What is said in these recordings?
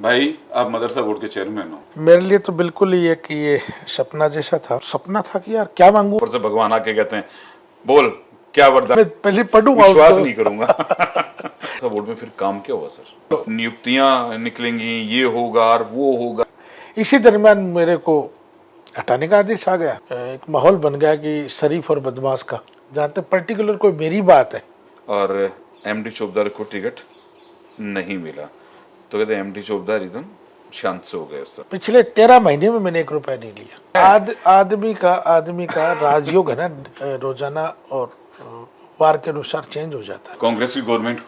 भाई आप मदरसा बोर्ड के चेयरमैन हो। मेरे लिए तो बिल्कुल ही एक ये सपना था कि यार क्या मांगू। ऊपर से भगवान आके कहते हैं बोल क्या वरदान। मैं पहले पढ़ूंगा विश्वास उसको। नहीं करूंगा। मदरसा बोर्ड में फिर काम क्या हुआ सर? नियुक्तियां निकलेंगी, ये होगा और वो होगा। इसी दरमियान मेरे को हटाने का आदेश आ गया। एक माहौल बन गया कि शरीफ और बदमाश का, जहाँ तक पर्टिकुलर कोई मेरी बात है। और एमडी चौबदार को टिकट नहीं मिला तो कहते एमडी चौबदार एकदम शांत से हो गए सर। पिछले 13 महीने में मैंने 1 रुपया नहीं लिया। आदमी का राजयोग है ना, रोजाना और वार के अनुसार चेंज हो जाता है। कांग्रेस की गवर्नमेंट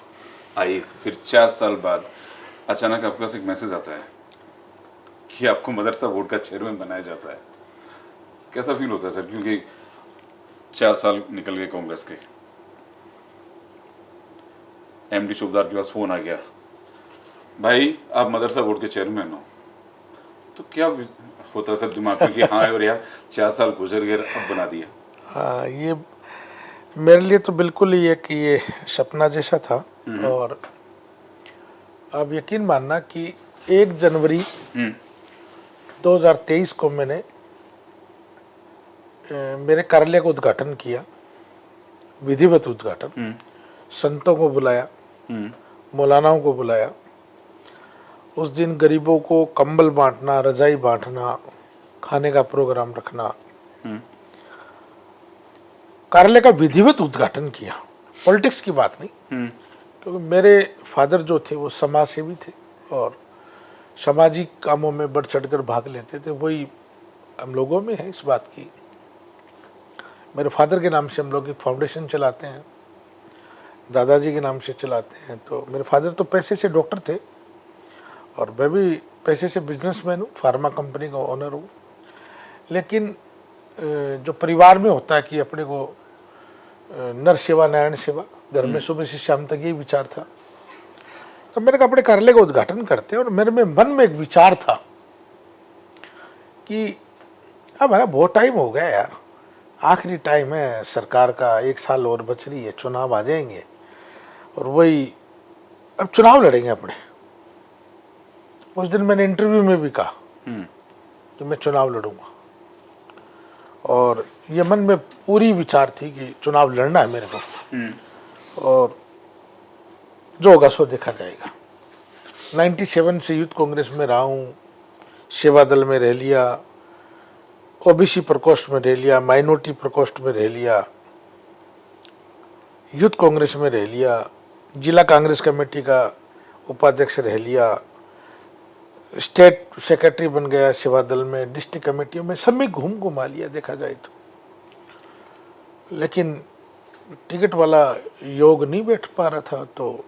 आई, फिर 4 साल बाद अचानक आपके पास एक मैसेज आता है कि आपको मदरसा बोर्ड का चेयरमैन बनाया जाता है। कैसा फील होता है सर? क्योंकि 4 साल निकल गए कांग्रेस के, एमडी चौबदार के पास फोन आ गया, भाई आप मदरसा बोर्ड के चेयरमैन हो। तो क्या होता है सर दिमाग में कि हाँ और यार 4 साल गुजर गए अब बना दिया। हाँ, ये मेरे लिए तो बिल्कुल ही एक ये सपना जैसा था। और अब यकीन मानना कि 1 जनवरी 2023 को मैंने मेरे कार्यालय का उद्घाटन किया, विधिवत उद्घाटन। संतों को बुलाया, मौलानाओं को बुलाया। उस दिन गरीबों को कंबल बांटना, रजाई बांटना, खाने का प्रोग्राम रखना, कार्यालय का विधिवत उद्घाटन किया। पॉलिटिक्स की बात नहीं, क्योंकि मेरे फादर जो थे वो समाज सेवी थे और सामाजिक कामों में बढ़ चढ़कर भाग लेते थे। वही हम लोगों में है इस बात की। मेरे फादर के नाम से हम लोग एक फाउंडेशन चलाते हैं, दादाजी के नाम से चलाते हैं। तो मेरे फादर तो पैसे से डॉक्टर थे और मैं भी पैसे से बिजनेसमैन हूँ, फार्मा कंपनी का ओनर हूँ। लेकिन जो परिवार में होता है कि अपने को नर सेवा नारायण सेवा, घर में सुबह से शाम तक यही विचार था। तो मैंने कहा अपने कार्यालय का उद्घाटन करते हैं। और मेरे में मन में एक विचार था कि अब हमारा बहुत टाइम हो गया यार, आखिरी टाइम है सरकार का, 1 साल और बच रही है, चुनाव आ जाएंगे और वही अब चुनाव लड़ेंगे अपने। उस दिन मैंने इंटरव्यू में भी कहा कि मैं चुनाव लड़ूंगा और ये मन में पूरी विचार थी कि चुनाव लड़ना है मेरे को और जो होगा सो देखा जाएगा। 97 से यूथ कांग्रेस में रहा हूँ, सेवा दल में रह लिया, ओबीसी प्रकोष्ठ में रह लिया, माइनॉरिटी प्रकोष्ठ में रह लिया, यूथ कांग्रेस में रह लिया, जिला कांग्रेस कमेटी का उपाध्यक्ष रह लिया, स्टेट सेक्रेटरी बन गया सेवा दल में, डिस्ट्रिक्ट कमेटियों में, सब में घुमा लिया देखा जाए तो। लेकिन टिकट वाला योग नहीं बैठ पा रहा था। तो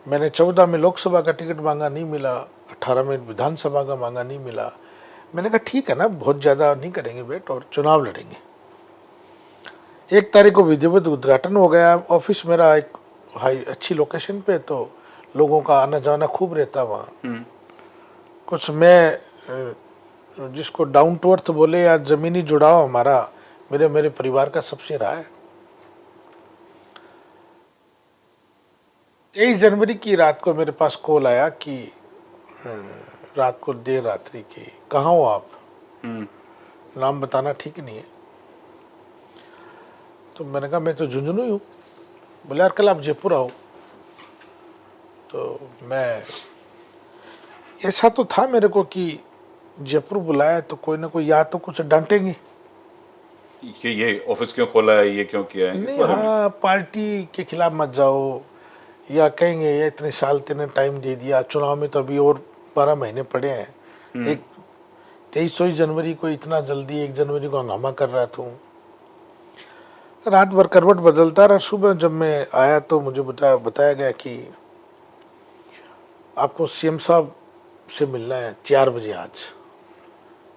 मैंने 14 में लोकसभा का टिकट मांगा, नहीं मिला। 18 में विधानसभा का मांगा, नहीं मिला। मैंने कहा ठीक है ना, बहुत ज़्यादा नहीं करेंगे वेट और चुनाव लड़ेंगे। 1 तारीख को विधिवत उद्घाटन हो गया। ऑफिस मेरा एक अच्छी लोकेशन पे, तो लोगों का आना जाना खूब रहता वहाँ। कुछ मैं जिसको डाउन टू अर्थ बोले या जमीनी जुड़ाव हमारा मेरे परिवार का सबसे रहा है। 23 जनवरी की रात को मेरे पास कॉल आया कि रात को देर रात्रि की, कहाँ हो आप? नाम बताना ठीक नहीं है। तो मैंने कहा मैं तो झुंझुनू ही हूँ। बोले यार कल आप जयपुर आओ। तो मैं ऐसा तो था मेरे को कि जयपुर बुलाया तो कोई ना कोई या तो कुछ डांटेंगे, ये ऑफिस क्यों खोला है, ये क्यों किया है, नहीं हाँ पार्टी के खिलाफ मत जाओ, या कहेंगे ये इतने साल तेने टाइम दे दिया, चुनाव में तो अभी और 12 महीने पड़े हैं। एक 23 जनवरी को इतना जल्दी 1 जनवरी को हंगामा कर रहा था। रात भर करवट बदलता रहा। सुबह जब मैं आया तो मुझे बताया गया कि आपको सीएम साहब से मिलना है 4 बजे आज।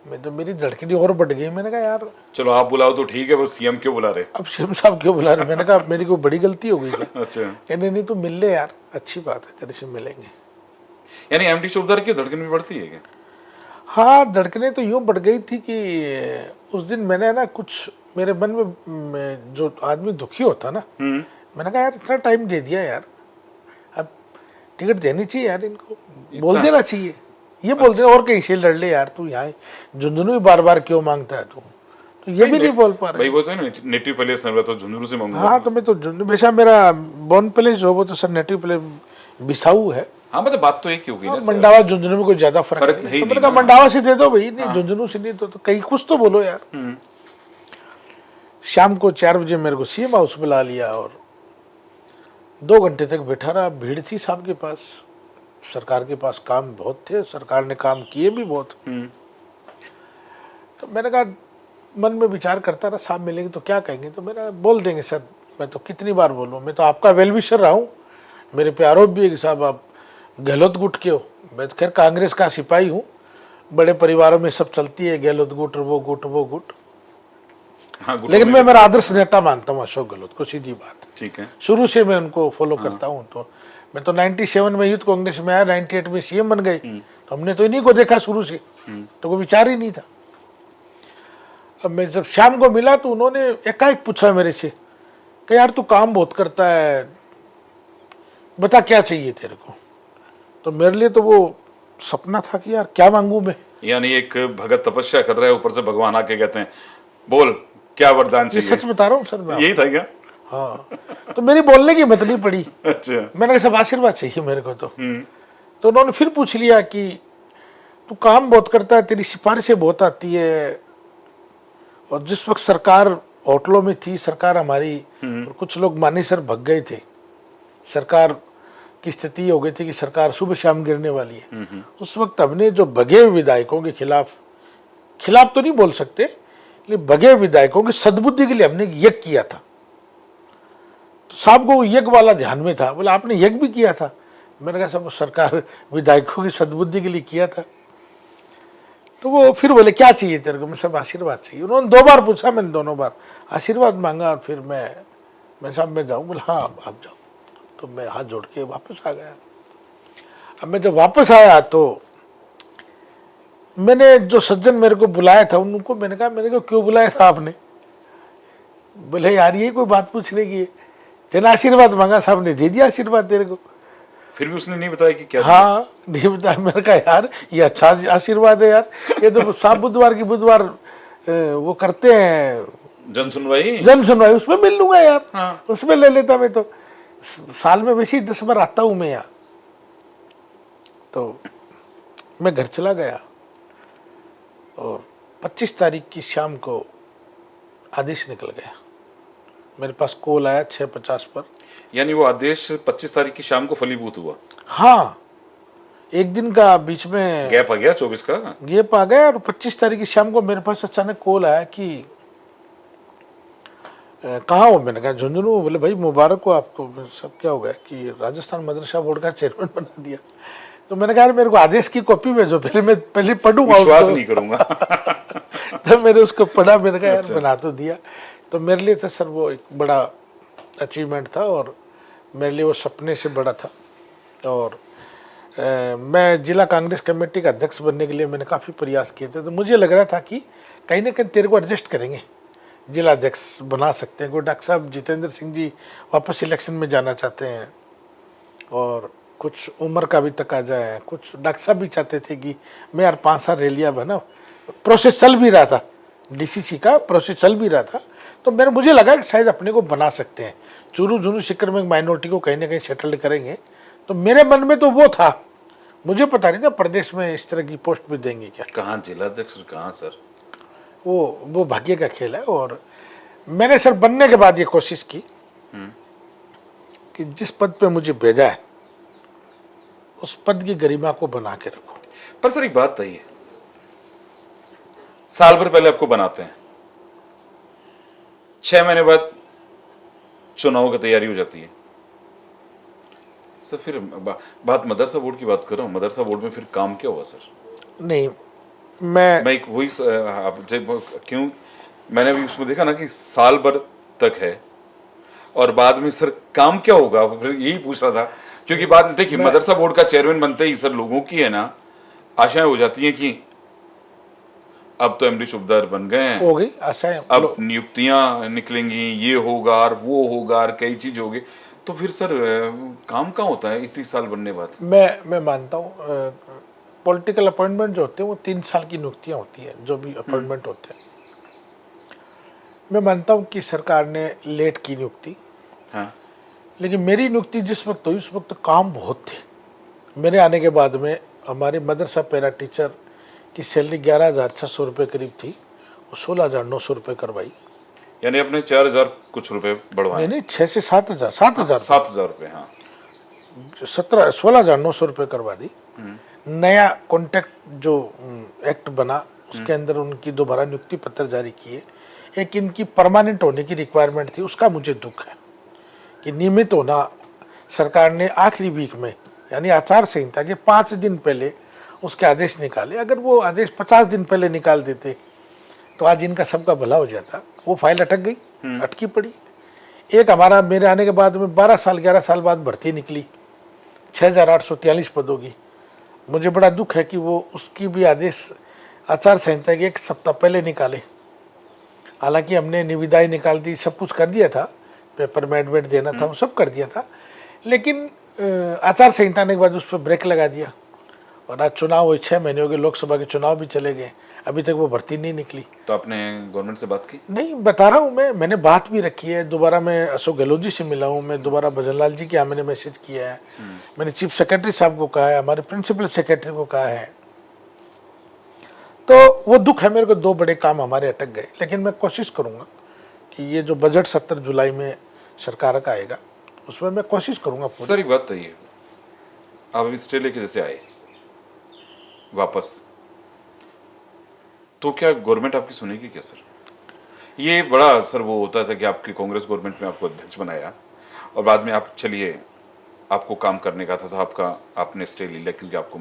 मैं तो मेरी धड़कनी और बढ़ गई। मैंने कहा यार चलो आप बुलाओ तो ठीक है, वो सीएम क्यों बुला रहे? अब सीएम साहब क्यों बुला रहे? मैंने कहा मेरी कोई बड़ी गलती हो गई क्या? अच्छा, कहने नहीं तो मिल ले यार, अच्छी बात है, तेरे से मिलेंगे। यानी एमडी चौबदार की धड़कन भी बढ़ती है क्या? हाँ, धड़कने तो यूँ बढ़ गई थी कि उस दिन मैंने ना कुछ मेरे मन में जो आदमी दुखी होता ना, मैंने कहा यार इतना टाइम दे दिया यार, अब टिकट देनी चाहिए यार इनको, बोल देना चाहिए, ये बोल देना और कहीं से लड़ ले यार, तू यहाँ झुंझुनू ही बार बार क्यों मांगता है तू, तो ये भी नहीं बोल पा रहे भाई। वो तो है ना, नेटिव प्लेस है तो झुंझुनू से मांगूंगा। हाँ तो मैं तो वैसा मेरा बॉर्न प्लेस जो वो तो सर नेटिव प्लेस बिसाऊ है। हाँ मतलब बात तो एक ही होगी ना सर। मंडावा झुंझुनू में कोई ज्यादा फर्क फर्क नहीं, है ही तो मैंने नहीं कहा ना। मंडावा से दे दो भाई, नहीं झुंझुनू से नहीं तो कहीं कुछ तो बोलो यार। शाम को 4 बजे मेरे को सीएम हाउस बुला लिया और 2 घंटे तक बैठा रहा। भीड़ थी साहब के पास, सरकार के पास काम बहुत थे, सरकार ने काम किए भी बहुत। तो मैंने कहा, मन में विचार करता रहा, साहब मिलेंगे तो क्या कहेंगे, तो मैंने बोल देंगे सर, मैं तो कितनी बार बोलूँ, मैं तो आपका वेल विशर रहा हूँ, मेरे पे आरोप भी है कि साहब आप गहलोत गुट के हो। मैं तो खैर कांग्रेस का सिपाही हूँ, बड़े परिवारों में सब चलती है, गहलोत गुट वो गुट वो गुट। हाँ, लेकिन मैं मेरा आदर्श नेता मानता हूँ अशोक गहलोत को, सीधी बात। ठीक है। शुरू से मैं उनको फॉलो करता हूँ। तो मैं तो 97 में यूथ कांग्रेस में आया, 98 में सीएम बन गए, तो हमने तो इन्हीं को देखा शुरू से, तो कोई विचार ही नहीं था। अब मैं जब शाम को मिला तो उन्होंने एकाएक पूछा मेरे से कि यार तू काम बहुत करता है, बता क्या चाहिए तेरे को। तो मेरे लिए तो वो सपना था कि यार क्या मांगू मैं। यानी एक भगत तपस्या कर रहा है, ऊपर से भगवान आके कहते हैं बोल क्या वरदान ये चाहिए। सच बता रहा हूँ सर मैं। यही था क्या? हाँ, तो मेरी बोलने की हिम्मत नहीं पड़ी। अच्छा। मैंने कहा सब आशीर्वाद चाहिए मेरे को। तो उन्होंने फिर पूछ लिया कि तू काम बहुत करता है, तेरी सिफारिशें बहुत आती है, और जिस वक्त सरकार होटलों में थी, सरकार हमारी, और कुछ लोग मानी सर भग गए थे, सरकार की स्थिति हो गई थी कि सरकार सुबह शाम गिरने वाली है। उस वक्त हमने जो भगे हुए विधायकों के खिलाफ तो नहीं बोल सकते, लेकिन भगे हुए विधायकों की सद्बुद्धि के लिए हमने यज्ञ किया था। तो साहब को यज्ञ वाला ध्यान में था, बोला आपने यज्ञ भी किया था। मैंने कहा सब सरकार विधायकों की सद्बुद्धि के लिए किया था। तो वो फिर बोले क्या चाहिए तेरे को, मैं सब आशीर्वाद चाहिए। उन्होंने 2 बार पूछा, मैंने दोनों बार आशीर्वाद मांगा, और फिर मैं साहब मैं जाऊँ, बोला हाँ आप जाओ। तो मैं हाथ जोड़ के वापस आ गया। अब मैं जब वापस आया तो मैंने जो सज्जन मेरे को बुलाया था उनको मैंने कहा, मैंने कहा क्यों बुलाया था आपने। बोले यार ये कोई बात पूछने की है, तेना आशीर्वाद मांगा, साहब ने दे दिया आशीर्वाद तेरे को। फिर भी उसने नहीं बताया कि क्या? हाँ नहीं बताया। मैंने कहा यार ये अच्छा आशीर्वाद है यार, ये तो साहब बुधवार की बुधवार वो करते हैं जन सुनवाई, उसमें मिल लूंगा यार। हाँ। उसमें ले लेता। मैं तो साल में वैसे ही 10 बार आता हूं मैं यहाँ। तो मैं घर चला गया और 25 तारीख की शाम को आदेश निकल गया। मेरे पास कॉल आया 6:50 पर। यानी वो आदेश 25 तारीख की शाम को फलीभूत हुआ? हाँ, एक दिन का बीच में गैप आ गया, 24 का गैप आ गया। और 25 तारीख की शाम को मेरे पास अचानक कॉल आया कि कहाँ हो। मैंने कहा झुंझुनू। बोले भाई मुबारक हो आपको। सब क्या हो गया कि राजस्थान मदरसा बोर्ड का चेयरमैन बना दिया। तो मैंने कहा मेरे को आदेश की कॉपी भेजो, पहले पढ़ूंगा, विश्वास नहीं करूंगा। तो मैंने उसको पढ़ा। मैंने कहा यार बना तो दिया। तो मेरे लिए तो सर वो एक बड़ा अचीवमेंट था, और मेरे लिए वो सपने से बड़ा था। और मैं जिला कांग्रेस कमेटी का अध्यक्ष बनने के लिए मैंने काफ़ी प्रयास किए थे। तो मुझे लग रहा था कि कहीं ना कहीं तेरे को एडजस्ट करेंगे, जिला अध्यक्ष बना सकते हैं। कोई डॉक्टर साहब जितेंद्र सिंह जी वापस इलेक्शन में जाना चाहते हैं, और कुछ उम्र का भी तकाजा है। कुछ डॉक्टर साहब भी चाहते थे कि मैं यार 5 साल रह लिया बना, प्रोसेस चल भी रहा था, डीसीसी का प्रोसेस चल भी रहा था। तो मुझे लगा कि शायद अपने को बना सकते हैं, चूरू झुनू सिक्कर में माइनॉरिटी को कहीं ना कहीं सेटल्ड करेंगे। तो मेरे मन में तो वो था, मुझे पता नहीं था प्रदेश में इस तरह की पोस्ट भी देंगे क्या। कहाँ जिलाध्यक्ष, कहाँ सर? वो भाग्य का खेल है। और मैंने सर बनने के बाद ये कोशिश की कि जिस पद पे मुझे भेजा है उस पद की गरिमा को बना के रखो। पर सर एक बात बताइए, साल भर पहले आपको बनाते हैं, 6 महीने बाद चुनाव की तैयारी हो जाती है। सर फिर बात मदरसा बोर्ड की बात कर रहा हूँ, मदरसा बोर्ड में फिर काम क्या हुआ सर? नहीं मैं वही क्यों मैंने भी उसमें देखा ना कि साल भर तक है, और बाद में सर काम क्या होगा, फिर यही पूछ रहा था। क्योंकि बाद में देखिए मदरसा बोर्ड का चेयरमैन बनते ही सर लोगों की है ना आशाएं हो जाती हैं कि अब तो एमडी चौकीदार बन गए हैं, हो गई आशाएं, अब नियुक्तियां निकलेंगी, ये होगा और वो होगा और कई चीज होगी। तो फिर सर काम कहाँ होता है इतनी साल बनने बाद? मैं मानता हूँ पॉलिटिकल अपॉइंटमेंट जो होते हैं वो 3 साल की नियुक्तियां होती हैं, जो भी अपॉइंटमेंट होते हैं। मैं मानता हूँ कि सरकार ने लेट की नियुक्ति, हाँ। लेकिन मेरी नियुक्ति जिस वक्त हुई उस वक्त काम बहुत थे। मेरे आने के बाद में हमारे मदरसा पैरा टीचर की सैलरी 11,600 रुपये करीब थी, वो 16,900 रुपये करवाई। यानी अपने 4,000 कुछ रुपए बढ़वाए। नहीं 6 से 7,000 7,000 7,000 रुपए। हाँ। 16,900 रुपये करवा दी। नया कॉन्ट्रैक्ट जो एक्ट बना उसके अंदर उनकी दोबारा नियुक्ति पत्र जारी किए। एक इनकी परमानेंट होने की रिक्वायरमेंट थी, उसका मुझे दुख है कि नियमित होना सरकार ने आखिरी वीक में, यानी आचार संहिता के 5 दिन पहले उसके आदेश निकाले। अगर वो आदेश 50 दिन पहले निकाल देते तो आज इनका सबका भला हो जाता। वो फाइल अटक गई, अटकी पड़ी। एक हमारा मेरे आने के बाद में 12 साल 11 साल बाद भर्ती निकली 6,843 पदों की। मुझे बड़ा दुख है कि वो उसकी भी आदेश आचार संहिता के 1 सप्ताह पहले निकाले। हालांकि हमने निविदाएं निकाल दी, सब कुछ कर दिया था, पेपर में एडमिट देना था, वो सब कर दिया था, लेकिन आचार संहिता ने के बाद उस पर ब्रेक लगा दिया। और आज चुनाव हुए, 6 महीने हो गए, लोकसभा के चुनाव भी चले गए, अभी तक वो भर्ती नहीं निकली। तो आपने गवर्नमेंट से बात की? नहीं, बता रहा हूँ मैंने बात भी रखी है। दोबारा मैं अशोक गहलोत जी से मिला हूँ, मैं दोबारा भजनलाल जी के यहाँ मैंने मैसेज किया है, मैंने चीफ सेक्रेटरी साहब को कहा है, हमारे प्रिंसिपल सेक्रेटरी को कहा है। तो वो दुख है मेरे को, 2 बड़े काम हमारे अटक गए। लेकिन मैं कोशिश करूँगा कि ये जो बजट 17 जुलाई में सरकार का आएगा उसमें मैं कोशिश करूँगा। सर एक बात बताइए, आप अभी स्टे लेके जैसे आए वापस, तो क्या गवर्नमेंट आपकी सुनेगी क्या सर? ये बड़ा सर वो होता था कि आपकी कांग्रेस गवर्नमेंट में आपको अध्यक्ष बनाया और बाद में आप चलिए आपको काम करने का था, तो आपने स्टे ले लिया क्योंकि आपको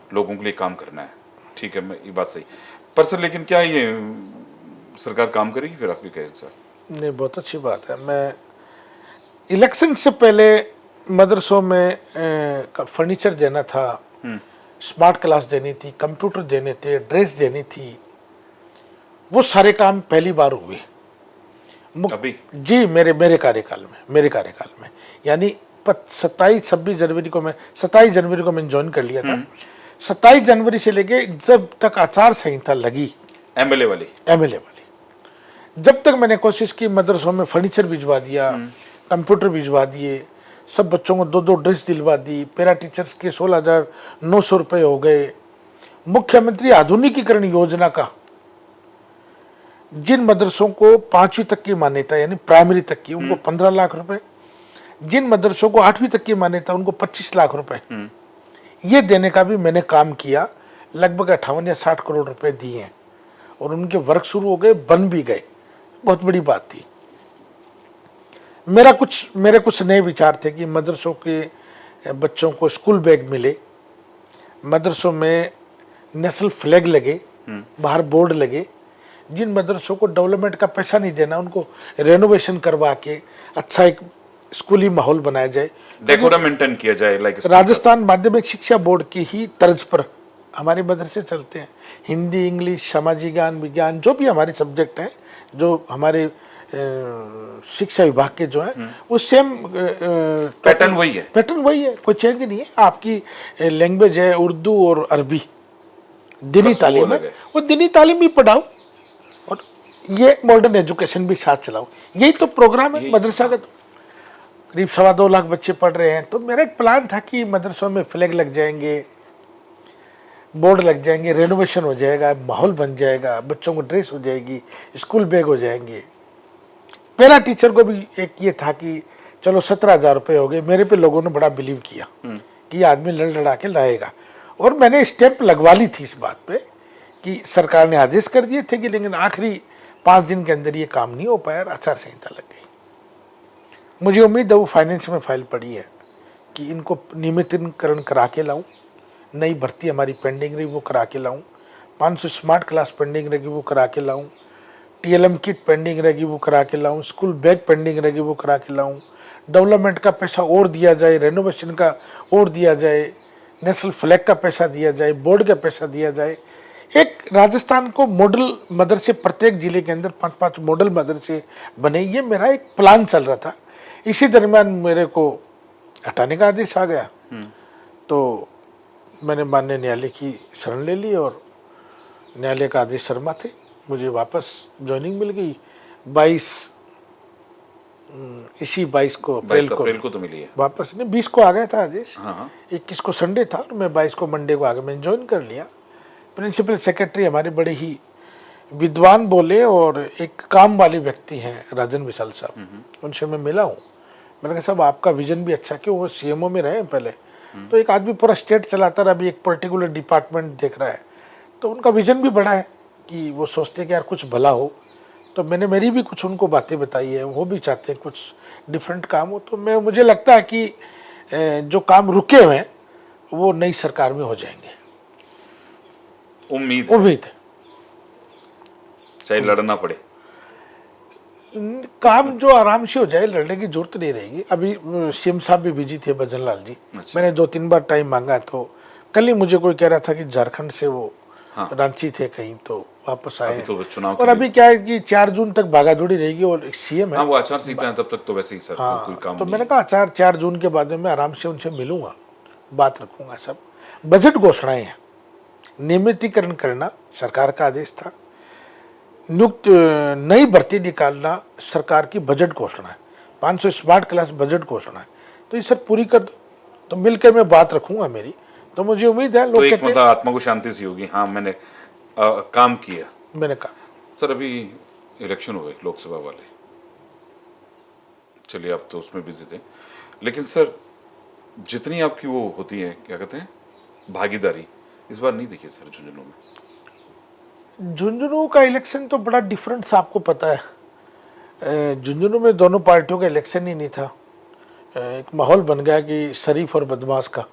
लोगों के लिए काम करना है। ठीक है, मैं ये बात सही, पर सर लेकिन क्या ये सरकार काम करेगी फिर आपके कहे सर? नहीं, बहुत अच्छी बात है। मैं इलेक्शन से पहले मदरसों में फर्नीचर देना था, स्मार्ट क्लास देनी थी, कंप्यूटर देने थे, ड्रेस देनी थी, वो सारे काम पहली बार हुए अभी? जी, मेरे कार्यकाल में यानी 27 जनवरी को मैं 27 जनवरी को मैंने ज्वाइन कर लिया था। 27 जनवरी से लेके जब तक आचार संहिता लगी एमएलए वाली, जब तक मैंने कोशिश की, मदरसों में फर्नीचर भिजवा दिया, कंप्यूटर भिजवा दिए, सब बच्चों को 2-2 ड्रेस दिलवा दी, पैरा टीचर्स के 16,900 रुपये हो गए। मुख्यमंत्री आधुनिकीकरण योजना का जिन मदरसों को 5वीं तक की मान्यता यानी प्राइमरी तक की, उनको 15 लाख रुपए, जिन मदरसों को 8वीं तक की मान्यता उनको 25 लाख रुपए, ये देने का भी मैंने काम किया। लगभग 58 या 60 करोड़ रुपए दिए हैं और उनके वर्क शुरू हो गए, बन भी गए। बहुत बड़ी बात थी। मेरे कुछ नए विचार थे कि मदरसों के बच्चों को स्कूल बैग मिले, मदरसों में नेशनल फ्लैग लगे, बाहर बोर्ड लगे। जिन मदरसों को डेवलपमेंट का पैसा नहीं देना उनको रेनोवेशन करवा के अच्छा एक स्कूली माहौल बनाया जाए, डेकोरम मेंटेन किया जाए। लाइक राजस्थान माध्यमिक शिक्षा बोर्ड की ही तर्ज पर हमारे मदरसे चलते हैं। हिंदी, इंग्लिश, सामाजिक ज्ञान, विज्ञान, जो भी हमारे सब्जेक्ट हैं, जो हमारे शिक्षा विभाग के जो है, वो सेम पैटर्न वही है, कोई चेंज नहीं है। आपकी लैंग्वेज है उर्दू और अरबी, दीनी तालीम है, वो दीनी तालीम भी पढ़ाओ और ये मॉडर्न एजुकेशन भी साथ चलाओ। यही तो प्रोग्राम है मदरसा का। तो करीब 2.25 लाख बच्चे पढ़ रहे हैं, तो मेरा एक प्लान था कि मदरसों में फ्लैग लग जाएंगे, बोर्ड लग जाएंगे, रेनोवेशन हो जाएगा, माहौल बन जाएगा, बच्चों को ड्रेस हो जाएगी, स्कूल बैग हो जाएंगे। पहला टीचर को भी एक ये था कि चलो 17,000 रुपये हो गए। मेरे पे लोगों ने बड़ा बिलीव किया कि ये आदमी लड़ लड़ा के लाएगा, और मैंने स्टैंप लगवा ली थी इस बात पे कि सरकार ने आदेश कर दिए थे कि, लेकिन आखिरी 5 दिन के अंदर ये काम नहीं हो पाया, आचार संहिता लग गई। मुझे उम्मीद है वो फाइनेंस में फाइल पड़ी है कि इनको नियमितीकरण करा के लाऊं, नई भर्ती हमारी पेंडिंग रही वो करा के लाऊं, 500 स्मार्ट क्लास पेंडिंग रहेगी वो करा के लाऊं, TLM किट पेंडिंग रहेगी वो करा के लाऊं, स्कूल बैग पेंडिंग रहेगी वो करा के लाऊं, डेवलपमेंट का पैसा और दिया जाए, रेनोवेशन का और दिया जाए, नेशनल फ्लैग का पैसा दिया जाए, बोर्ड का पैसा दिया जाए। एक राजस्थान को मॉडल मदरसे, प्रत्येक जिले के अंदर 5-5 मॉडल मदरसे बने, ये मेरा एक प्लान चल रहा था। इसी दरमियान मेरे को हटाने का आदेश आ गया। तो मैंने माननीय न्यायालय की शरण ले ली और न्यायालय का आदेश शर्मा थे, मुझे वापस ज्वाइनिंग मिल गई। 22 को 22 अप्रैल को तो मिली है। वापस नहीं, 20 को आ गया था आदेश। हाँ। 21 को संडे था और मैं 22 को मंडे को आगे मैंने ज्वाइन कर लिया। प्रिंसिपल सेक्रेटरी हमारे बड़े ही विद्वान बोले और एक काम वाले व्यक्ति हैं राजन विशाल साहब, उनसे मैं मिला हूँ। मैंने कहा साहब आपका विजन भी अच्छा, क्यों वो सीएमओ में रहे हैं पहले, तो एक आदमी पूरा स्टेट चलाता रहा, अभी एक पर्टिकुलर डिपार्टमेंट देख रहा है, तो उनका विजन भी बड़ा है कि वो सोचते हैं कि यार कुछ भला हो। तो मैंने मेरी भी कुछ उनको बातें बताई है, वो भी चाहते हैं कुछ डिफरेंट काम हो। तो मुझे लगता है कि जो काम रुके हुए हैं वो नई सरकार में हो जाएंगे, उम्मीद है। चाहे लड़ना पड़े, काम जो आराम से हो जाए, लड़ने की जरूरत नहीं रहेगी। अभी सीएम साहब भी बिजी थे, भजन लाल जी। अच्छा। मैंने 2-3 बार टाइम मांगा, तो कल ही मुझे कोई कह रहा था कि झारखंड से वो हाँ। रांची थे कहीं, तो वापस आए। तो चुनाव और अभी क्या है कि 4 जून तक भागादौड़ी रहेगी और सीएम है। हाँ, वो आचार संहिता है, तब तक तो वैसे ही सर कोई काम तो नहीं मैंने कहा 4 जून के बाद में मैं आराम से उनसे मिलूंगा, बात रखूंगा। सब बजट घोषणाएं हैं, नियमितीकरण करना सरकार का आदेश था, नियुक्त नई भर्ती निकालना सरकार की बजट घोषणा है, 500 स्मार्ट क्लास बजट घोषणा है। तो ये सब पूरी कर दो, तो मिलकर मैं बात रखूंगा मेरी। तो मुझे उम्मीद है तो लोग एक कहते मतलब आत्मा को शांति सी होगी। हाँ, मैंने काम किया। मैंने कहा सर अभी इलेक्शन हो गए लोकसभा वाले, चलिए आप तो उसमें बिजी थे, लेकिन सर जितनी आपकी वो होती है, क्या कहते हैं, भागीदारी, इस बार नहीं दिखी सर झुंझुनू में। झुंझुनू का इलेक्शन तो बड़ा डिफरेंट था, आपको पता है। झुंझुनू में दोनों पार्टियों का इलेक्शन ही नहीं था। एक माहौल बन गया कि शरीफ और बदमाश का।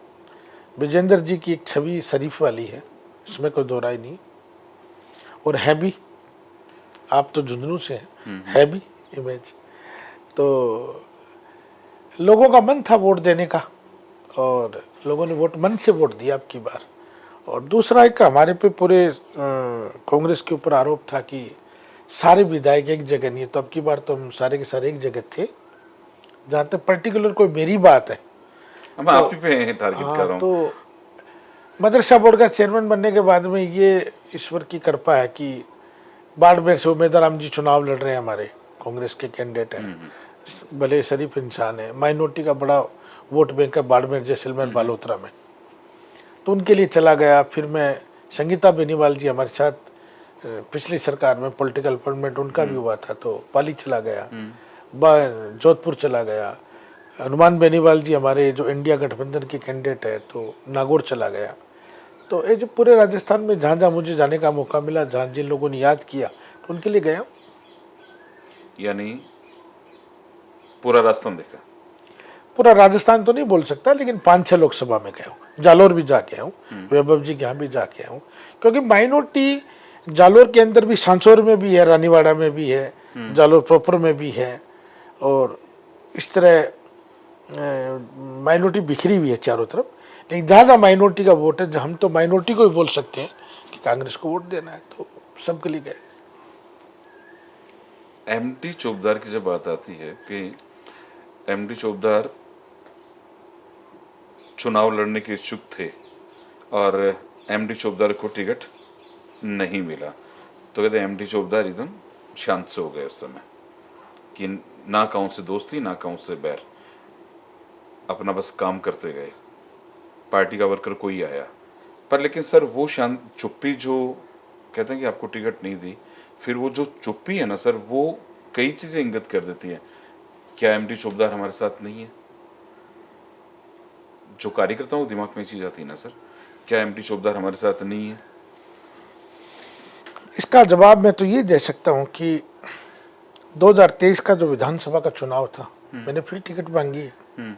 विजेंद्र जी की एक छवि शरीफ वाली है, इसमें कोई दो राय नहीं, और है भी, आप तो झुंझुनू से हैं, है भी इमेज। तो लोगों का मन था वोट देने का और लोगों ने मन से वोट दिया अब की बार। और दूसरा एक हमारे पे पूरे कांग्रेस के ऊपर आरोप था कि सारे विधायक एक जगह नहीं है, तो अब की बार तो हम सारे के सारे एक जगह थे। जहाँ तक पर्टिकुलर कोई मेरी बात है, मैं आप ही पे टारगेट कर रहा हूँ। तो मदरसा बोर्ड का चेयरमैन बनने के बाद में ये ईश्वर की कृपा है कि बाड़मेर से उमेदवार राम जी चुनाव लड़ रहे हैं, हमारे कांग्रेस के कैंडिडेट हैं, भले शरीफ इंसान है, माइनॉरिटी का बड़ा वोट बैंक है बाड़मेर, जैसलमेर, बालोतरा में, तो उनके लिए चला गया। फिर मैं संगीता बेनीवाल जी हमारे साथ पिछली सरकार में पॉलिटिकल अपॉइंटमेंट उनका भी हुआ था, तो पाली चला गया, जोधपुर चला गया। हनुमान बेनीवाल जी हमारे जो इंडिया गठबंधन के कैंडिडेट है, तो नागौर चला गया। तो ये जो पूरे राजस्थान में जहाँ जहाँ मुझे जाने का मौका मिला, जहाँ जिन लोगों ने याद किया, तो उनके लिए गया। यानी पूरा राजस्थान देखा? पूरा राजस्थान तो नहीं बोल सकता, लेकिन 5-6 लोकसभा में गया हूँ। जालोर भी जाके आया हूँ, वैभव जी के यहाँ भी जाके आया हूँ, क्योंकि माइनॉरिटी जालोर के अंदर भी, सांसौर में भी है, रानीवाड़ा में भी है, जालोर प्रॉपर में भी है, और इस तरह माइनॉरिटी बिखरी हुई है चारों तरफ। लेकिन जहाँ जहाँ माइनॉरिटी का वोट है, हम तो माइनॉरिटी को ही बोल सकते हैं कि कांग्रेस को वोट देना है, तो सबके लिए गए। एमडी चौबदार की जब बात आती है कि एमडी चौबदार चुनाव लड़ने के इच्छुक थे और एमडी चौबदार को टिकट नहीं मिला, तो कहते एमडी चौबदार एकदम शांत से हो गए उस समय कि ना कहूं से दोस्ती ना कहूं से बैर, अपना बस काम करते गए। पार्टी का वर्कर कोई आया, पर लेकिन सर वो शांत चुप्पी, जो कहते हैं कि आपको टिकट नहीं दी, फिर वो जो चुप्पी है ना सर, वो कई चीजें इंगित कर देती है। क्या एमडी चौबदार हमारे साथ नहीं है? जो कार्यकर्ताओं को दिमाग में चीज आती है ना सर, क्या एमडी चौबदार हमारे साथ नहीं है? इसका जवाब मैं तो ये दे सकता हूँ कि 2023 का जो विधानसभा का चुनाव था, मैंने फिर टिकट मांगी है,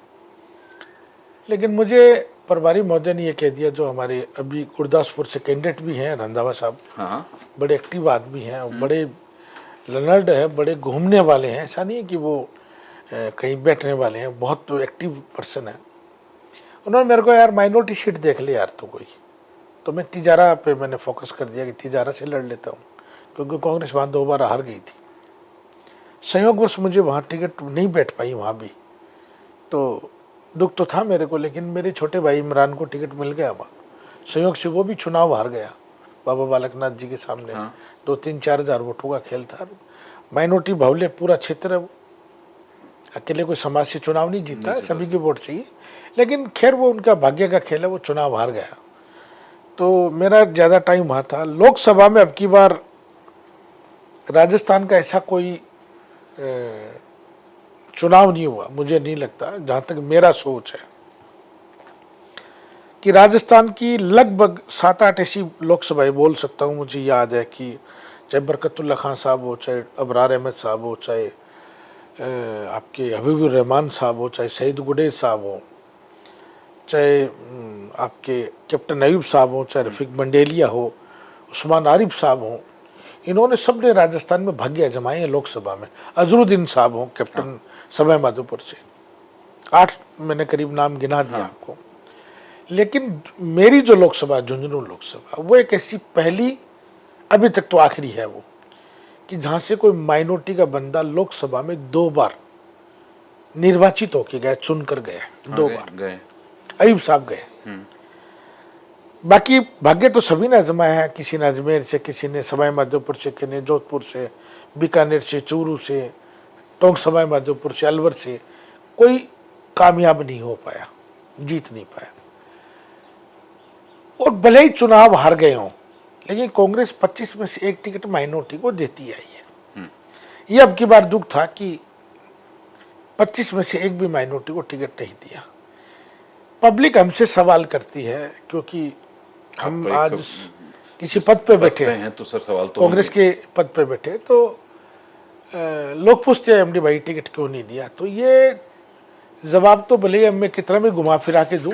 लेकिन मुझे प्रभारी महोदय ने ये कह दिया, जो हमारे अभी गुरदासपुर से कैंडिडेट भी हैं, रंधावा साहब, हाँ, बड़े एक्टिव आदमी हैं, बड़े लर्नर्ड है, बड़े घूमने वाले हैं, ऐसा नहीं है कि वो कहीं बैठने वाले हैं, बहुत एक्टिव पर्सन है। उन्होंने मेरे को यार माइनॉरिटी सीट देख ले यार तो कोई, तो मैं तिजारा पे मैंने फोकस कर दिया कि तिजारा से लड़ लेता हूँ, क्योंकि कांग्रेस वहाँ 2 बार हार गई थी। संयोगवश मुझे वहाँ टिकट नहीं बैठ पाई वहाँ भी, तो दुख तो था मेरे को, लेकिन मेरे छोटे भाई इमरान को टिकट मिल गया वहाँ। संयोग से वो भी चुनाव हार गया बाबा बालकनाथ जी के सामने। 2-3-4 हजार वोटों का खेल था। माइनॉरिटी बाहुल्य पूरा क्षेत्र है वो, अकेले कोई समाज से चुनाव नहीं जीता है, सभी की वोट चाहिए। लेकिन खैर वो उनका भाग्य का खेल है, वो चुनाव हार गया। तो मेरा ज़्यादा टाइम वहाँ था। लोकसभा में अब की बार राजस्थान का ऐसा कोई चुनाव नहीं हुआ, मुझे नहीं लगता, जहाँ तक मेरा सोच है, कि राजस्थान की लगभग 7-8 ऐसी लोकसभाएं बोल सकता हूँ। मुझे याद है कि चाहे बरकतुल्ला खान साहब हो, चाहे अबरार अहमद साहब हो, चाहे आपके हबीबुर रहमान साहब हो, चाहे सईद गुडेज साहब हो, चाहे आपके कैप्टन अयूब साहब हो, चाहे रफीक मंडेलिया हो, उस्मान आरिफ साहब हो, इन्होंने सबने राजस्थान में भाग्य आजमाए हैं लोकसभा में। अजरुद्दीन साहब हो कैप्टन सवाई माधोपुर से, 8 मैंने करीब नाम गिना दिया आपको। लेकिन मेरी जो लोकसभा, झुंझुनू लोकसभा, वो एक ऐसी पहली, अभी तक तो आखिरी है वो, कि जहाँ से कोई माइनॉरिटी का बंदा लोकसभा में 2 बार निर्वाचित होके गए, चुनकर गए 2 बार गए। अयूब साहब गए। बाकी भाग्य तो सभी ने आजमाया है, किसी ने अजमेर से, किसी ने सवाई माधोपुर से, किसी ने जोधपुर से, बीकानेर से, चूरू से, टोंक सवाई माधोपुर से, अलवर से, कोई कामयाब नहीं हो पाया, जीत नहीं पाया। और भले ही चुनाव हार गए हों, लेकिन कांग्रेस 25 में से 1 टिकट माइनॉरिटी को देती आई है। ये अब की बार दुख था कि 25 में से 1 भी माइनॉरिटी को टिकट नहीं दिया। पब्लिक हमसे सवाल करती है, क्योंकि हम आज किसी पद पे बैठे हैं, तो सर सवाल तो कांग्रेस के पद पे बैठे, तो लोग पूछते हैं एमडी भाई टिकट क्यों नहीं दिया। तो ये जवाब तो भले ही मैं कितना भी घुमा फिरा के दूं,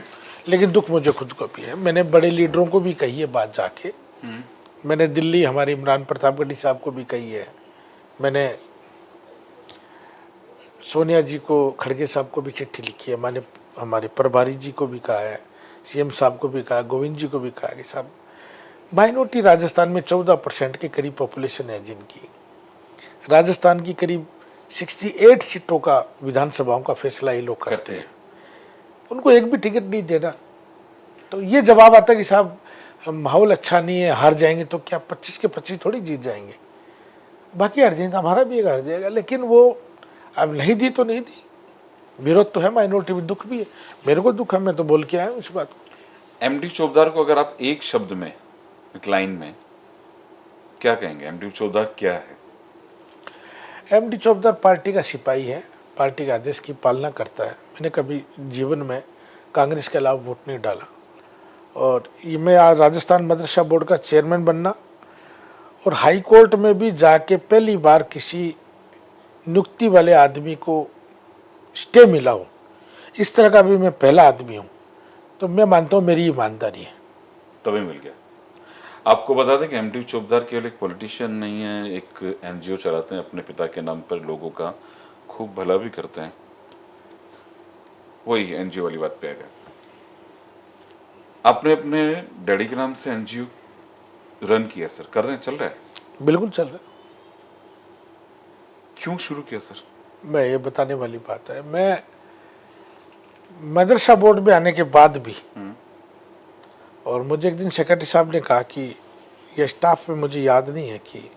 लेकिन दुख मुझे खुद को भी है। मैंने बड़े लीडरों को भी कही है बात जाके, मैंने दिल्ली हमारे इमरान प्रतापगढ़ी साहब को भी कही है, मैंने सोनिया जी को, खड़गे साहब को भी चिट्ठी लिखी है, हमारे प्रभारी जी को भी कहा है, सीएम साहब को भी कहा, गोविंद जी को भी कहा कि साहब माइनॉरिटी राजस्थान में 14% के करीब पॉपुलेशन है, जिनकी राजस्थान की करीब 68 सीटों का विधानसभाओं का फैसला ये लोग करते हैं, उनको एक भी टिकट नहीं देना। तो ये जवाब आता है कि साहब माहौल अच्छा नहीं है, हार जाएंगे तो क्या 25 के 25 थोड़ी जीत जाएंगे, बाकी हार जाएंगे, हमारा भी एक हार जाएगा। लेकिन वो अब नहीं दी तो नहीं दी, विरोध तो है, माइनॉरिटी में दुख भी है, मेरे को दुख है, मैं तो बोल के आया हूँ इस बात को। एमडी चौबदार को अगर आप एक शब्द में, एक लाइन में क्या कहेंगे? एमडी चौबदार क्या है? एमडी चौबदार पार्टी का सिपाही है, पार्टी के आदेश की पालना करता है। मैंने कभी जीवन में कांग्रेस के अलावा वोट नहीं डाला, और ये मैं आज राजस्थान मदरसा बोर्ड का चेयरमैन बनना और हाई कोर्ट में भी जाके पहली बार किसी नियुक्ति वाले आदमी को स्टे मिला हो, इस तरह का भी मैं पहला आदमी हूँ, तो मैं मानता हूँ मेरी ईमानदारी है, तभी मिल गया। आपको बता दें कि एमडी चौबदार केवल एक पॉलिटिशियन नहीं है, एक एनजीओ चलाते हैं अपने पिता के नाम पर, लोगों का खूब भला भी करते हैं। वही एनजीओ वाली बात पे आ गया। आपने अपने डैडी के नाम से एनजीओ रन किया सर, कर रहे हैं, चल रहा है? बिल्कुल चल रहा है। क्यों शुरू किया सर? मैं ये बताने वाली बात है, मैं मदरसा बोर्ड में आने के बाद भी, और मुझे एक दिन सेक्रेटरी साहब ने कहा कि ये स्टाफ में मुझे याद नहीं है कि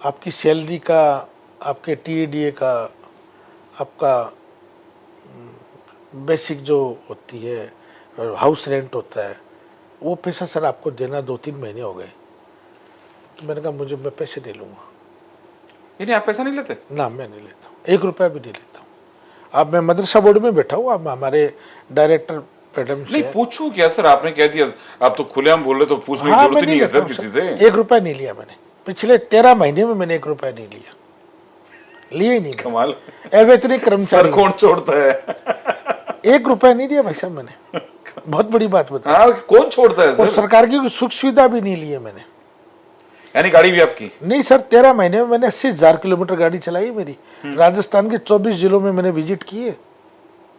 आपकी सैलरी का, आपके टीएडीए का, आपका बेसिक जो होती है, हाउस रेंट होता है, वो पैसा सर आपको देना 2-3 महीने हो गए। तो मैंने कहा मैं पैसे नहीं लूँगा। यानी आप पैसा नहीं लेते? ना, मैं नहीं लेता हूँ, 1 रुपया भी नहीं लेता हूँ। अब मैं मदरसा बोर्ड में बैठा हूँ, अब हमारे डायरेक्टर मैडम से। नहीं पूछूं क्या सर, आपने कह दिया, आप तो खुलेआम बोल रहे, तो पूछने की जरूरत नहीं है सर किसी से। 1 रुपया नहीं लिया मैंने, पिछले 13 महीने में मैंने 1 रुपया नहीं लिया, लिए ही नहीं। कमाल। अवैतनिक कर्मचारी सर कौन छोड़ता है? 1 रुपया नहीं दिया भाई साहब मैंने, बहुत बड़ी बात बता। हाँ, कौन छोड़ता है सर? और सरकार की सुख सुविधा भी नहीं ली है मैंने। यानी गाड़ी भी आपकी? नहीं सर, 13 महीने में मैंने 80,000 किलोमीटर गाड़ी चलाई मेरी, राजस्थान के 24 जिलों में मैंने विजिट की है।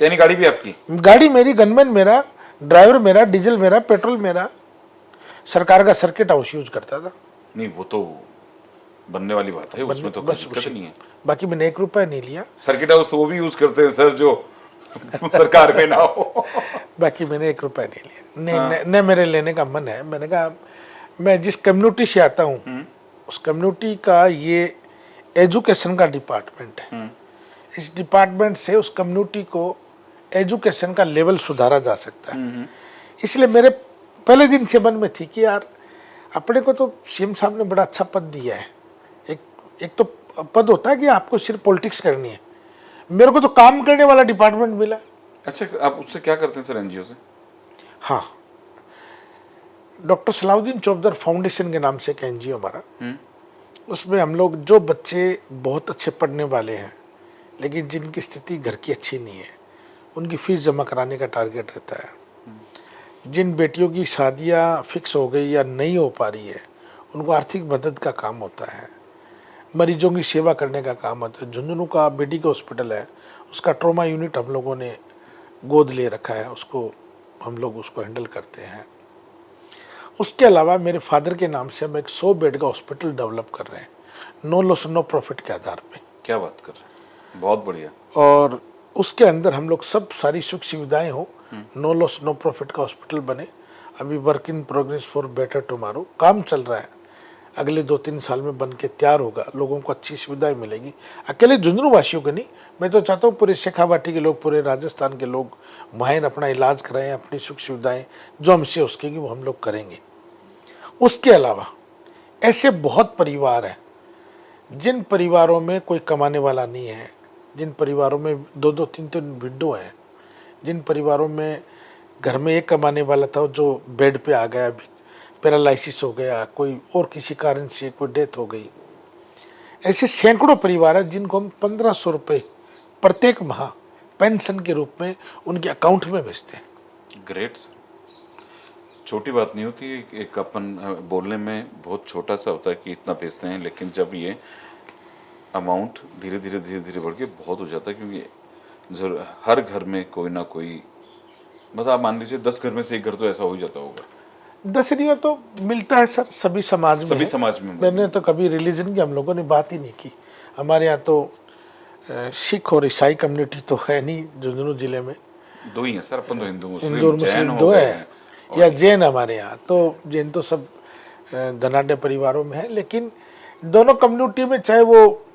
यानी गाड़ी भी आपकी? गाड़ी मेरी, गनमैन मेरा, ड्राइवर मेरा, डीजल मेरा, पेट्रोल मेरा, सरकार का सर्किट हाउस यूज करता था। नहीं वो तो बनने वाली बात है, उसमें तो कुछ दिक्कत नहीं है। बाकी मैंने 1 रुपया नहीं लिया। सर्किट हाउस तो वो भी यूज करते हैं सर, जो सरकार में ना हो। बाकी मैंने 1 रुपया नहीं लिया, नहीं न मेरे लेने का मन है। मैंने कहा मैं जिस कम्युनिटी से आता हूँ उस कम्युनिटी का ये एजुकेशन का डिपार्टमेंट है, इस डिपार्टमेंट से उस कम्युनिटी को एजुकेशन का लेवल सुधारा जा सकता है। इसलिए मेरे पहले दिन से मन में थी कि यार अपने को तो सीएम साहब ने बड़ा अच्छा पद दिया है। एक तो पद होता है कि आपको सिर्फ पॉलिटिक्स करनी है, मेरे को तो काम करने वाला डिपार्टमेंट मिला। अच्छा, आप उससे क्या करते हैं सर, एनजीओ से? हाँ, डॉक्टर सलाउद्दीन चौधरी फाउंडेशन के नाम से एक एनजीओ हमारा, उसमें हम लोग जो बच्चे बहुत अच्छे पढ़ने वाले हैं लेकिन जिनकी स्थिति घर की अच्छी नहीं है, उनकी फीस जमा कराने का टारगेट रहता है। जिन बेटियों की शादियां फिक्स हो गई या नहीं हो पा रही है, उनको आर्थिक मदद का काम होता है। मरीजों की सेवा करने का काम होता है। झुंझुनू का बेटी का हॉस्पिटल है, उसका ट्रॉमा यूनिट हम लोगों ने गोद ले रखा है, उसको हम लोग उसको हैंडल करते हैं। उसके अलावा मेरे फादर के नाम से हम एक 100 बेड का हॉस्पिटल डेवलप कर रहे हैं, नो लॉस नो प्रॉफिट के आधार पे। क्या बात कर रहे हैं, बहुत बढ़िया। और उसके अंदर हम लोग सब सारी सुख सुविधाएं हो, नो लॉस नो प्रॉफिट का हॉस्पिटल बने। अभी work in progress for better tomorrow काम चल रहा है, अगले 2-3 साल में बन के तैयार होगा, लोगों को अच्छी सुविधाएं मिलेगी। अकेले झुंझुनू वासियों को नहीं, मैं तो चाहता हूँ पूरे शेखावाटी के लोग, पूरे राजस्थान के लोग वहाँ अपना इलाज कराएं, अपनी सुख सुविधाएं जो हमसे हो सकेगी वो हम लोग करेंगे। उसके अलावा ऐसे बहुत परिवार हैं जिन परिवारों में कोई कमाने वाला नहीं है, जिन परिवारों में 2-2, 3-3 विडो हैं, जिन परिवारों में घर में एक कमाने वाला था जो बेड पे आ गया, पैरालिसिस हो गया, कोई और किसी कारण से कोई डेथ हो गई, ऐसे सैकड़ों परिवार हैं जिनको हम 1500 रुपये प्रत्येक माह पेंशन के रूप में उनके अकाउंट में भेजते हैं। ग्रेट सर, छोटी बात नहीं होती। एक अपन बोलने में बहुत छोटा सा होता है कि इतना भेजते हैं, लेकिन जब ये अमाउंट धीरे धीरे बढ़ के बहुत हो जाता है, क्योंकि हर घर में कोई ना कोई, मतलब आप मान लीजिए 10 घर में से एक घर तो ऐसा हो ही जाता होगा। 10 नहीं हो तो मिलता है सर, सभी समाज में, सभी समाज में। मैंने तो कभी रिलीजन की हम लोगों ने बात ही नहीं की। हमारे यहाँ तो सिख और ईसाई कम्युनिटी तो है नहीं झुंझुनू जिले में, 2 ही हैं सर, अपन तो हिंदू मुस्लिम 2 है, या जैन हमारे यहाँ तो, जैन तो सब धनाढ़ परिवारों में है। लेकिन दोनों कम्युनिटी में, चाहे वो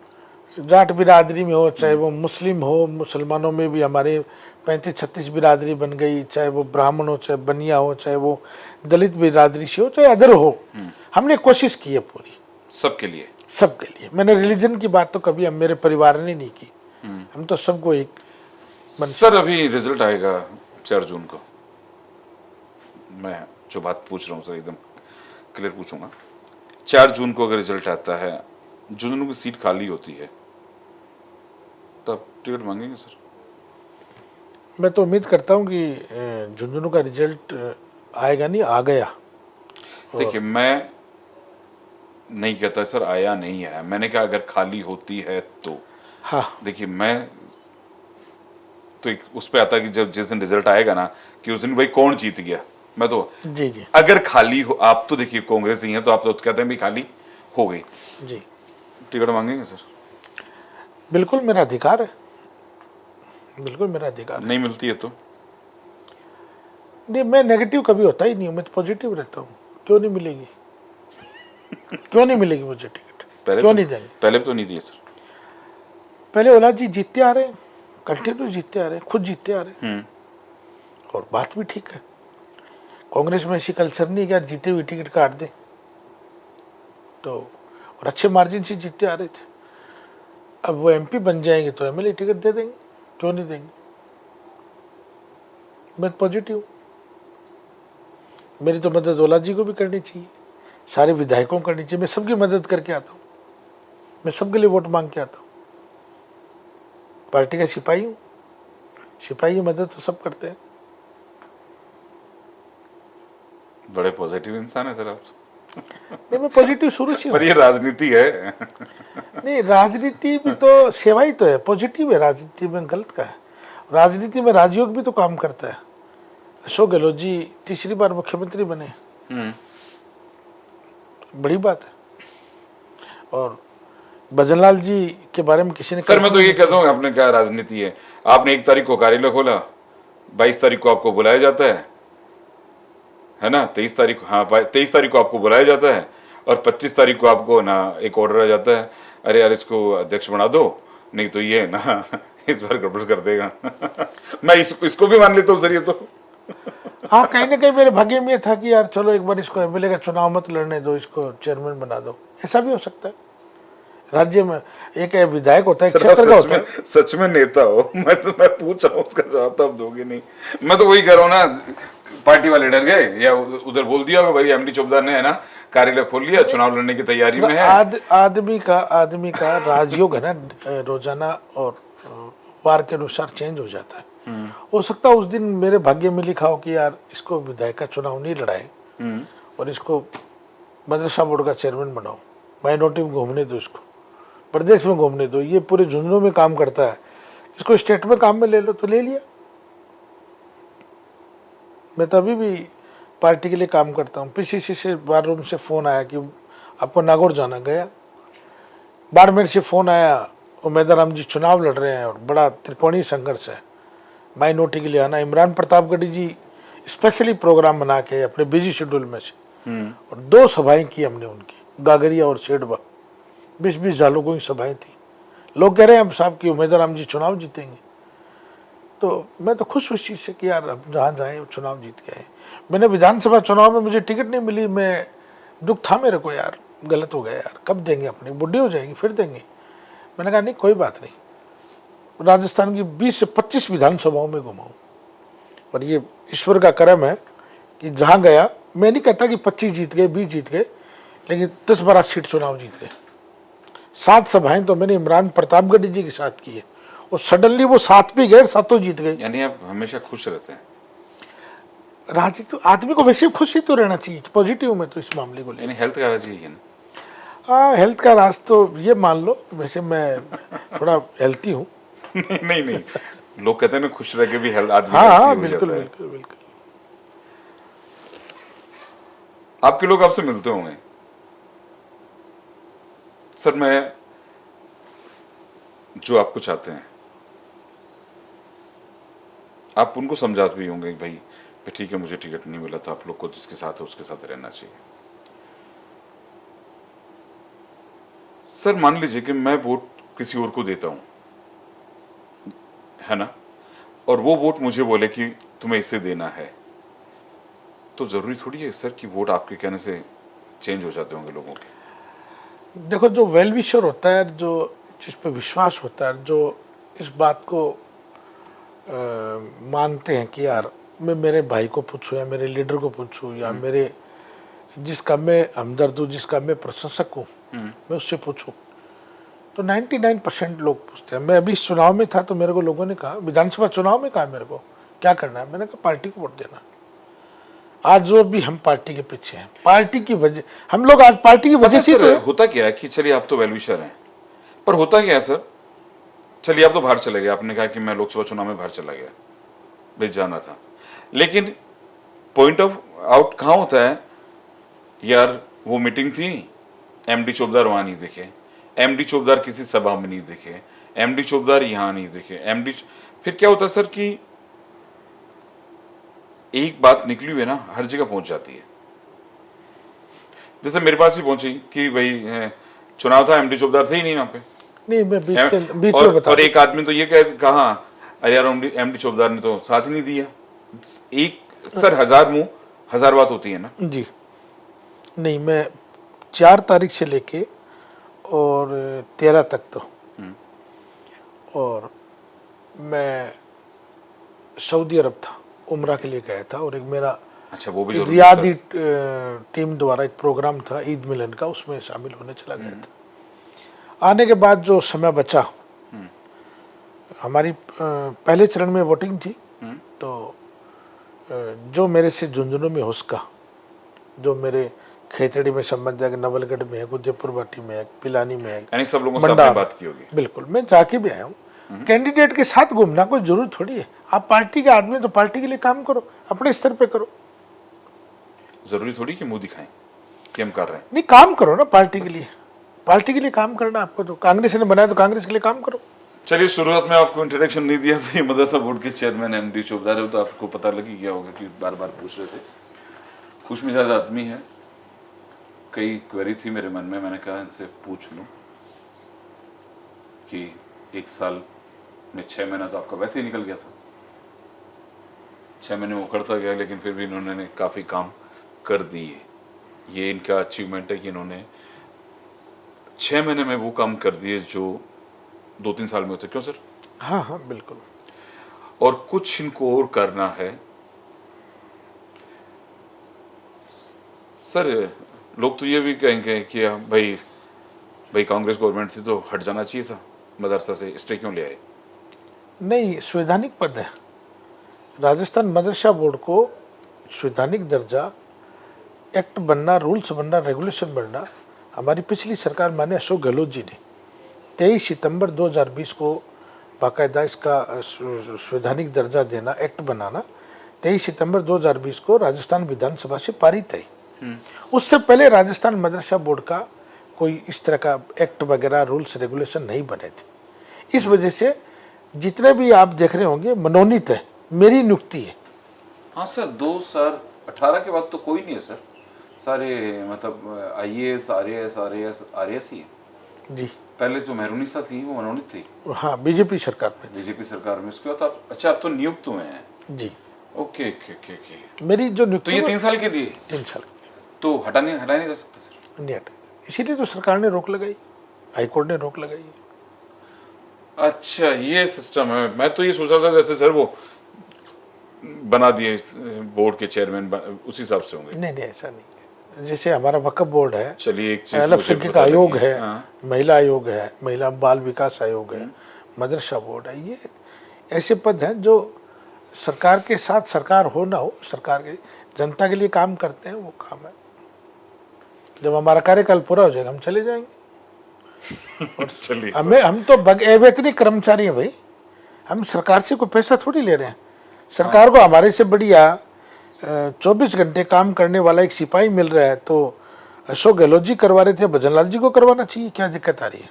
जाट बिरादरी में हो, चाहे वो मुस्लिम हो, मुसलमानों में भी हमारे 35-36 बिरादरी बन गई, चाहे वो ब्राह्मण हो, चाहे बनिया हो, चाहे वो दलित बिरादरी से हो, चाहे अदर हो, हमने कोशिश की है पूरी, सबके लिए, सबके लिए। मैंने रिलीजन की बात तो कभी हम मेरे परिवार ने नहीं की, हम तो सबको एक सर अभी रिजल्ट आएगा 4 जून को, मैं जो बात पूछ रहा हूँ सर एकदम क्लियर पूछूंगा। 4 जून को अगर रिजल्ट आता है, झुंझुनू की सीट खाली होती है, तब टिकट मांगेंगे सर? मैं तो उम्मीद करता हूँ कि झुंझुनू का रिजल्ट आएगा नहीं, आ गया। देखिए मैं नहीं कहता सर आया नहीं आया, मैंने कहा अगर खाली होती है तो। हाँ, देखिए मैं तो उस पे आता कि जब जिस दिन रिजल्ट आएगा ना, कि उस दिन भाई कौन जीत गया, मैं तो जी अगर खाली हो, आप तो देखिए कांग्रेस ही हैं, तो आप तो कहते हैं भाई खाली हो गई जी, टिकट मांगेंगे सर? बिल्कुल मेरा अधिकार है, बिल्कुल मेरा अधिकार है। नहीं मिलती है तो? नहीं, मैं नेगेटिव कभी होता ही नहीं हूँ, मैं तो पॉजिटिव रहता हूँ। क्यों नहीं मिलेगी, क्यों नहीं मिलेगी मुझे टिकट, क्यों नहीं देंगे? पहले तो नहीं दिए सर। पहले ओला जी जीतते आ रहे हैं, कंटिन्यू जीतते आ रहे हैं, खुद जीतते आ रहे हैं, और बात भी ठीक है। कांग्रेस में ऐसी कल्चर नहीं है कि यार जीते हुए टिकट काट दे, तो और अच्छे मार्जिन से जीतते आ रहे थे। अब वो एमपी बन जाएंगे तो एमएलए टिकट दे देंगे, क्यों नहीं देंगे? मैं पॉजिटिव, मेरी तो मदद ओला जी को भी करनी चाहिए, सारे विधायकों को करनी चाहिए। मैं सबकी मदद करके आता हूँ, मैं सबके लिए वोट मांग के आता हूँ। पार्टी का सिपाही हूँ, सिपाही की मदद तो सब करते हैं। बड़े पॉजिटिव इंसान है सर आप। नहीं, मैं पॉजिटिव शुरू से पर ये राजनीति है। नहीं, राजनीति भी तो सेवा ही तो है, पॉजिटिव है। राजनीति में गलत का है? राजनीति में राजयोग भी तो काम करता है। अशोक गहलोत जी 3री बार मुख्यमंत्री बने, बड़ी बात है। और भजनलाल जी के बारे में किसी ने सर मैं तो ये कहता हूँ आपने क्या राजनीति है, आपने 1 तारीख को कार्यालय खोला, 22 तारीख को आपको बुलाया जाता है ना, 23 तारीख, हाँ 23 तारीख को आपको बुलाया जाता है और 25 तारीख को आपको ना एक ऑर्डर आ जाता है, अरे यार इसको अध्यक्ष बना दो, नहीं तो ये ना इस बार गड़बड़ कर देगा। मैं इसको भी मान लेता हूँ सर ये तो। हाँ, कहीं ना कहीं मेरे भाग्य में ये था कि यार चलो एक बार इसको एमएलए का चुनाव मत लड़ने दो, इसको चेयरमैन बना दो, ऐसा भी हो सकता है। राज्य में एक विधायक होता है, क्षेत्र का होता है। सच में नेता हो, मैं पूछ रहा हूँ, उसका जवाब तो आप दोगे नहीं। मैं तो वही कह रहा हूँ ना, पार्टी वाले डर गए या उधर बोल दिया होगा भाई एमडी चौबदार ने है ना कार्यालय खोल लिया, चुनाव लड़ने की तैयारी में है। आदमी का राजयोग है ना, रोजाना और वार के अनुसार चेंज हो जाता है। हो सकता है उस दिन मेरे भाग्य में लिखा हो कि यार इसको विधायक का चुनाव नहीं लड़ाए और इसको मदरसा बोर्ड का चेयरमैन बनाओ, माइनॉरिटी में घूमने दो, इसको प्रदेश में घूमने दो, ये पूरे झुंझुनों में काम करता है, इसको स्टेट में काम में ले लो, तो ले लिया। मैं तो अभी भी पार्टी के लिए काम करता हूँ। पीसीसी से बार रूम से फोन आया कि आपको नागौर जाना, गया। बाड़मेर से फोन आया, उमेदराम जी चुनाव लड़ रहे हैं और बड़ा त्रिकोणीय संघर्ष है, माइनॉरिटी के लिए आना। इमरान प्रतापगढ़ी जी स्पेशली प्रोग्राम बना के अपने बिजी शेड्यूल में से और 2 सभाएं की हमने उनकी, गागरिया और सेडबा, 20-20 लोगों की सभाएं थी। लोग कह रहे हैं अब साहब कि उमेदराम जी चुनाव जीतेंगे, तो मैं तो खुश उस चीज़ से कि यार अब जहाँ जाए चुनाव जीत के आए। मैंने विधानसभा चुनाव में मुझे टिकट नहीं मिली, मैं दुख था मेरे को, यार गलत हो गया यार, कब देंगे, अपनी बुढ़ी हो जाएंगी फिर देंगे। मैंने कहा नहीं कोई बात नहीं, राजस्थान की 20 से 25 विधानसभाओं में घुमाऊँ और ये ईश्वर का करम है कि जहाँ गया, मैं नहीं कहता कि 25 जीत गए 20 जीत गए, लेकिन 10-12 सीट चुनाव जीत गए। 7 सभाएं तो मैंने इमरान प्रतापगढ़ी जी के साथ की है और सडनली वो 7 भी गए, 7 जीत गए। यानी आप हमेशा खुश रहते हैं। राजनीति आदमी को वैसे खुश ही तो रहना चाहिए, पॉजिटिव में तो इस मामले को यानी हेल्थ का राज ही है ना? हाँ, हेल्थ का राज तो ये मान लो, वैसे मैं थोड़ा हेल्थी हूँ। नहीं लोग कहते हैं ना खुश रह के भी हेल्थ आदमी। हाँ बिल्कुल बिल्कुल बिल्कुल। आपके लोग आपसे मिलते होंगे सर, मैं जो आपको चाहते हैं आप उनको समझाते भी होंगे भाई ठीक है मुझे टिकट नहीं मिला तो आप लोग को जिसके साथ है उसके साथ रहना चाहिए। सर मान लीजिए कि मैं वोट किसी और को देता हूं, है ना, और वो वोट मुझे बोले कि तुम्हें इसे देना है, तो जरूरी थोड़ी है सर कि वोट आपके कहने से चेंज हो जाते होंगे लोगों के। देखो, जो वेल विशर होता है, जो जिस पे विश्वास होता है, जो इस बात को मानते हैं कि यार मैं मेरे भाई को पूछूं या मेरे लीडर को पूछूं या मेरे जिसका मैं हमदर्द हूँ, जिसका मैं प्रशंसक हूँ, मैं उससे पूछूं, तो 99% लोग पूछते हैं। मैं अभी इस चुनाव में था तो मेरे को लोगों ने कहा, विधानसभा चुनाव में कहा मेरे को क्या करना है, मैंने कहा पार्टी को वोट देना। आज जो भी हम पार्टी के पीछे हैं, पार्टी की वजह, हम लोग आज पार्टी की वजह से तो होता क्या है कि चलिए आप तो वेलविशर हैं, पर होता क्या है सर, चलिए आप तो बाहर चले गए, आपने कहा कि मैं लोकसभा चुनाव में बाहर चला गया, भाई जाना था, लेकिन पॉइंट ऑफ आउट कहाँ होता है, यार वो मीटिंग थी, एमडी चौबदार वहां नहीं दिखे, एमडी चौबदार किसी सभा में नहीं दिखे, एमडी चौबदार यहां नहीं दिखे, एमडी, फिर क्या होता है सर कि एक बात निकली हुई है ना हर जगह पहुंच जाती है। जैसे मेरे पास ही पहुंची कि भाई चुनाव था, एमडी चौबदार थे ही नहीं वहां पे, नहीं मैं बीच में बता, और एक आदमी तो ये कहा अरे यार एमडी चौबदार ने तो साथ ही नहीं दिया। एक सर 1000 मुंह 1000 बात होती है ना जी। नहीं, मैं 4 तारीख से लेके और 13 तक तो, और मैं सऊदी अरब था, उम्रा के लिए गया था, और एक मेरा अच्छा वो भी रियादी टीम द्वारा एक प्रोग्राम था ईद मिलन का, उसमें शामिल होने चला गया था। आने के बाद जो समय बचा, हमारी पहले चरण में वोटिंग थी, तो जो मेरे से झुंझुनू में हुस्का, जो मेरे खेतड़ी में संबंध है, नवलगढ़ में है, उदयपुर वाटी में है, पिलानी में है, यानी सब लोगों से आपने बात की होगी। बिल्कुल, मैं जाके भी आया हूँ। कैंडिडेट के साथ घूमना कोई जरूरत थोड़ी है, आप पार्टी के आदमी तो पार्टी के लिए काम करो, अपने स्तर पे करो, जरूरी थोड़ी कि मुंह दिखाएं कि हम कर रहे हैं, नहीं काम करो ना पार्टी के लिए। पार्टी के लिए काम करना आपको, तो कांग्रेस ने बनाया तो कांग्रेस के लिए काम करो। चलिए, शुरुआत में आपको इंट्रोडक्शन नहीं दिया था, ये मदरसा बोर्ड के चेयरमैन एमडी चौधरी हो, तो आपको पता लग ही गया होगा कि बार बार पूछ रहे थे। खुश मिजाज आदमी है, कई क्वेरी थी मेरे मन में, मैंने कहा इनसे पूछ लूं कि 1 साल में 6 महीना तो आपका वैसे ही निकल गया था, 6 महीने में उखड़ता गया, लेकिन फिर भी इन्होंने काफ़ी काम कर दिए। ये इनका अचीवमेंट है कि इन्होंने 6 महीने में वो काम कर दिए जो 2-3 साल में होते। क्यों सर? हाँ हाँ बिल्कुल। और कुछ इनको और करना है सर। लोग तो ये भी कहेंगे कि भाई कांग्रेस गवर्नमेंट थी तो हट जाना चाहिए था मदरसा से, स्टे क्यों ले आए? नहीं, संवैधानिक पद है। राजस्थान मदरसा बोर्ड को संवैधानिक दर्जा, एक्ट बनना, रूल्स बनना, रेगुलेशन बनना, हमारी पिछली सरकार माने अशोक गहलोत जी ने 23 सितंबर 2020 को बाकायदा इसका संवैधानिक दर्जा देना, एक्ट बनाना 23 सितंबर 2020 को राजस्थान विधानसभा से पारित है। उससे पहले राजस्थान मदरसा बोर्ड का कोई इस तरह का एक्ट वगैरह, रूल्स रेगुलेशन नहीं बने थे। इस वजह से जितने भी आप देख रहे होंगे मनोनीत है, मेरी नियुक्ति है। हाँ सर, 2018 के बाद तो कोई नहीं है सर, सारे मतलब IAS, RAS ही है जी। पहले जो मेहरुनिसा थी वो मनोनीत थी। हाँ, बीजेपी सरकार में। बीजेपी सरकार में, उसके बाद आप अच्छा आप तो नियुक्त हुए हैं। जी। Okay okay okay okay. मेरी जो नियुक्ति, तो ये 3 साल के लिए? 3 साल तो हटाया नहीं जा सकता सर? नहीं हटा, इसीलिए तो सरकार ने रोक लगाई, हाईकोर्ट ने रोक लगाई। अच्छा, ये सिस्टम है। मैं तो ये सोच रहा था जैसे सर वो बना दिए बोर्ड के चेयरमैन उसी हिसाब से होंगे। नहीं नहीं, ऐसा नहीं है। जैसे हमारा वक्फ बोर्ड है, चलिए एक चीज अल्पसंख्यक आयोग है, हाँ। महिला आयोग है, महिला बाल विकास आयोग है, मदरसा बोर्ड है, ये ऐसे पद हैं जो सरकार के साथ, सरकार हो ना हो, सरकार के जनता के लिए काम करते हैं, वो काम है। जब हमारा कार्यकाल पूरा हो जाएगा हम चले जाएंगे। और चलिए हम तो अवैतनिक कर्मचारी हैं भाई, हम सरकार से कोई पैसा थोड़ी ले रहे हैं। सरकार को हमारे से बढ़िया 24 घंटे काम करने वाला एक सिपाही मिल रहा है, तो अशोक गहलोत जी करवा रहे थे, भजनलाल जी को करवाना चाहिए, क्या दिक्कत आ रही है?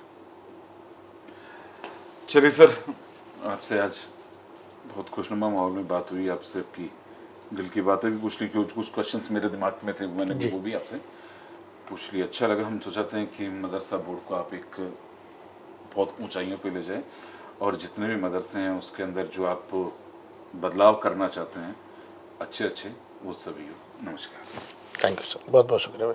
चलिए सर, आपसे आज बहुत खुशनुमा माहौल में बात हुई, आपसे आपकी दिल की बातें भी पूछ ली, कुछ क्वेश्चंस मेरे दिमाग में थे, मैंने वो भी आपसे पूछ लिया। अच्छा लगा। हम तो चाहते हैं कि मदरसा बोर्ड को आप एक बहुत ऊंचाइयों पे ले जाएं, और जितने भी मदरसे हैं उसके अंदर जो आप बदलाव करना चाहते हैं अच्छे वो सभी हो। नमस्कार। थैंक यू सर, बहुत बहुत शुक्रिया।